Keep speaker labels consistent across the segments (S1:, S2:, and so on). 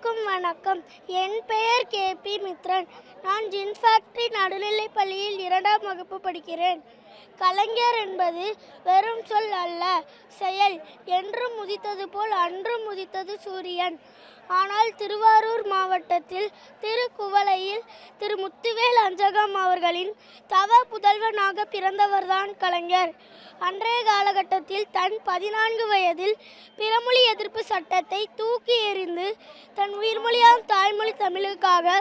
S1: அனைவருக்கும் வணக்கம். என் பெயர் கே.பி. மித்ரன். நான் ஜின் ஃபேக்டரி நடுநிலைப் பள்ளியில் 2ஆம் வகுப்பு படிக்கிறேன். கலைஞர் என்பது வெறும் சொல் அல்ல, செயல். என்றும் உதித்தது போல் அன்றும் உதித்தது சூரியன். ஆனால் திருவாரூர் மாவட்டத்தில் திருக்குவளையில் திரு முத்துவேல் அஞ்சகம் அவர்களின் தவ புதல்வனாக பிறந்தவர்தான் கலைஞர். அன்றைய காலகட்டத்தில் தன் 14 வயதில் பிறமொழி எதிர்ப்பு சட்டத்தை தூக்கி எறிந்து தன் உயிர்மொழியாம் தாய்மொழி தமிழுக்காக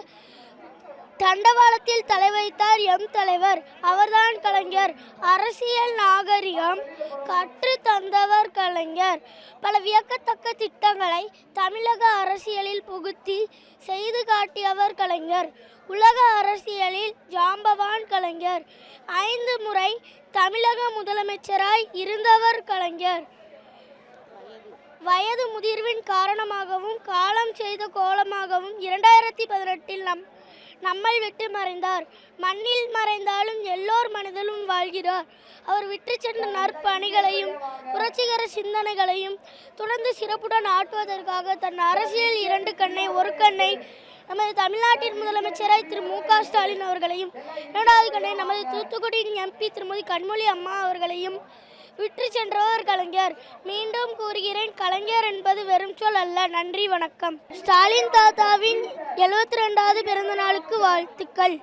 S1: தண்டவாளத்தில் தலை வைத்தார் எம் தலைவர். அவர்தான் கலைஞர். அரசியல் நாகரிகம் கற்று தந்தவர் கலைஞர். பல வியக்கத்தக்க திட்டங்களை தமிழக அரசியலில் புகுத்தி செய்து காட்டியவர் கலைஞர். உலக அரசியலில் ஜாம்பவான் கலைஞர். 5 முறை தமிழக முதலமைச்சராய் இருந்தவர் கலைஞர். வயது முதிர்வின் காரணமாகவும் காலம் செய்த கோலமாகவும் 2018இல் நம்மை விட்டு மறைந்தார். மண்ணில் மறைந்தாலும் எல்லோர் மனதிலும் வாழ்கிறார். அவர் விட்டு சென்ற நற்பணிகளையும் புரட்சிகர சிந்தனைகளையும் தொடர்ந்து சிறப்புடன் ஆற்றுவதற்காக தன் அரசியல் 2 கண்ணை, ஒரு கண்ணை நமது தமிழ்நாட்டின் முதலமைச்சராய் திரு மு.க. ஸ்டாலின் அவர்களையும், 2வது கண்ணை நமது தூத்துக்குடியின் எம்பி திருமதி கனிமொழி அம்மா அவர்களையும் விற்று சென்றவர் கலைஞர். மீண்டும் கூறுகிறேன், கலைஞர் என்பது வெறும் சொல் அல்ல. நன்றி, வணக்கம். ஸ்டாலின் தாத்தாவின் 72வது பிறந்த நாளுக்கு வாழ்த்துக்கள்.